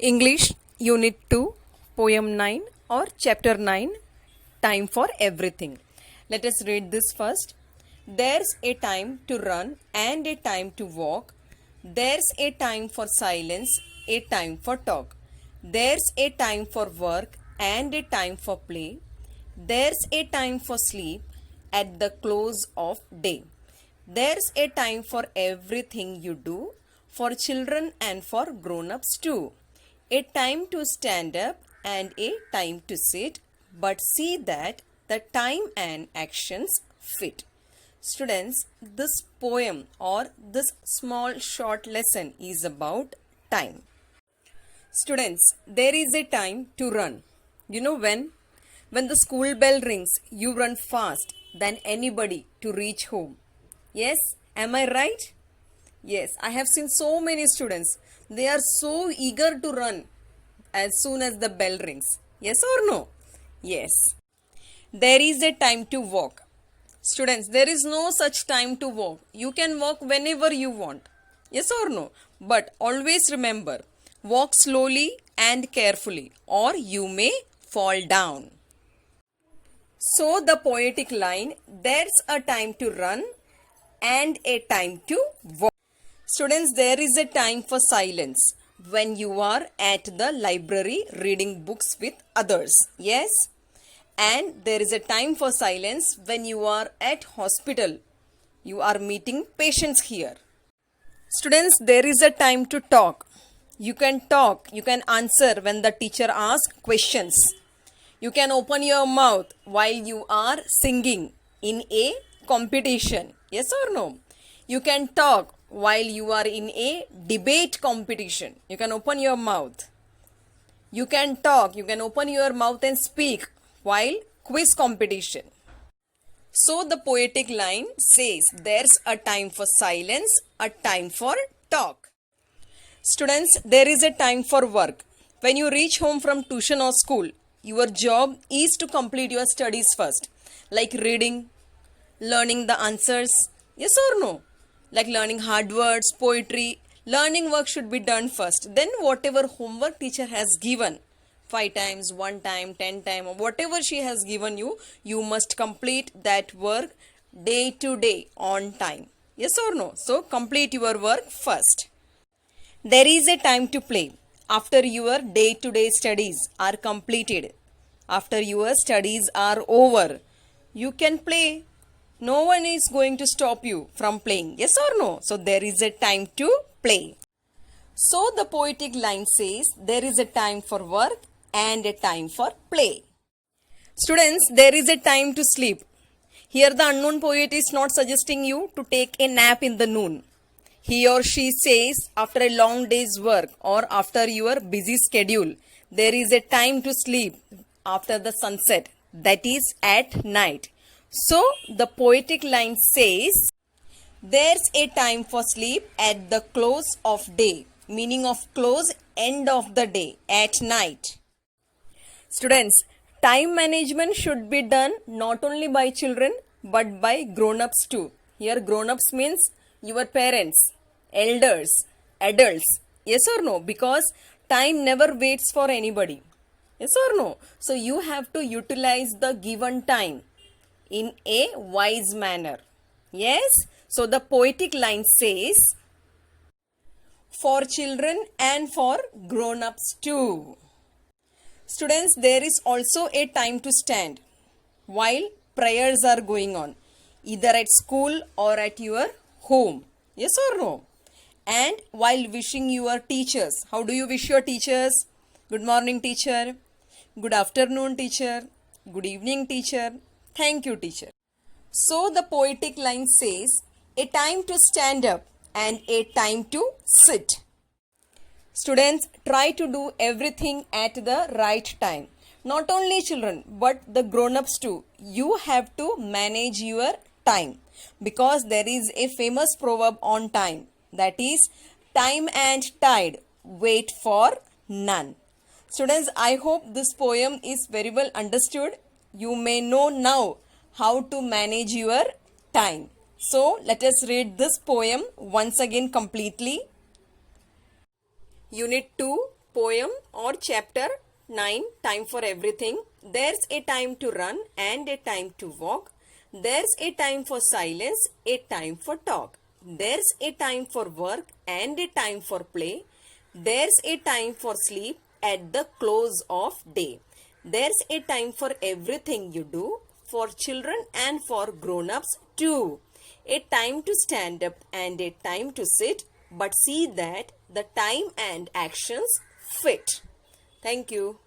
English Unit 2, Poem 9 or Chapter 9, Time for Everything. Let us read this first. There's a time to run and a time to walk. There's a time for silence, a time for talk. There's a time for work and a time for play. There's a time for sleep at the close of day. There's a time for everything you do, for children and for grown-ups too. A time to stand up and a time to sit, but see that the time and actions fit. Students, this poem or this small short lesson is about time. Students, there is a time to run. You know when? When the school bell rings, you run fast than anybody to reach home. Yes, am I right? Yes, I have seen so many students. They are so eager to run as soon as the bell rings. Yes or no? Yes. There is a time to walk. Students, there is no such time to walk. You can walk whenever you want. Yes or no? But always remember, walk slowly and carefully or you may fall down. So the poetic line, there's a time to run and a time to walk. Students, there is a time for silence when you are at the library reading books with others. Yes? And there is a time for silence when you are at hospital. You are meeting patients here. Students, there is a time to talk. You can talk, you can answer when the teacher asks questions. You can open your mouth while you are singing in a competition. Yes or no? You can talk while you are in a debate competition. You can open your mouth. You can talk, you can open your mouth and speak while quiz competition. So the poetic line says there's a time for silence, a time for talk. Students, there is a time for work. When you reach home from tuition or school, your job is to complete your studies first, like reading, learning the answers. Yes or no? Like learning hard words, poetry. Learning work should be done first. Then whatever homework teacher has given, 5 times, 1 time, 10 times, or whatever she has given you, you must complete that work day to day on time. Yes or no? So complete your work first. There is a time to play. After your day-to-day studies are completed, after your studies are over, you can play. No one is going to stop you from playing. Yes or no? So there is a time to play. So the poetic line says there is a time for work and a time for play. Students, there is a time to sleep. Here the unknown poet is not suggesting you to take a nap in the noon. He or she says after a long day's work or after your busy schedule, there is a time to sleep after the sunset, that is at night. So the poetic line says, there's a time for sleep at the close of day, meaning of close, end of the day, at night. Students, time management should be done not only by children but by grown-ups too. Here grown-ups means your parents, elders, adults. Yes or no? Because time never waits for anybody. Yes or no? So you have to utilize the given time in a wise manner. Yes? So the poetic line says, for children and for grown-ups too. Students, there is also a time to stand while prayers are going on, either at school or at your home. Yes or no? And while wishing your teachers, how do you wish your teachers? Good morning, teacher. Good afternoon, teacher. Good evening, teacher. Thank you, teacher. So the poetic line says, a time to stand up and a time to sit. Students, try to do everything at the right time. Not only children, but the grown-ups too. You have to manage your time. Because there is a famous proverb on time, that is, time and tide wait for none. Students, I hope this poem is very well understood. You may know now how to manage your time. So let us read this poem once again completely. Unit 2, Poem or chapter 9, Time for Everything. There's a time to run and a time to walk. There's a time for silence, a time for talk. There's a time for work and a time for play. There's a time for sleep at the close of day. There's a time for everything you do, for children and for grown-ups too. A time to stand up and a time to sit, but see that the time and actions fit. Thank you.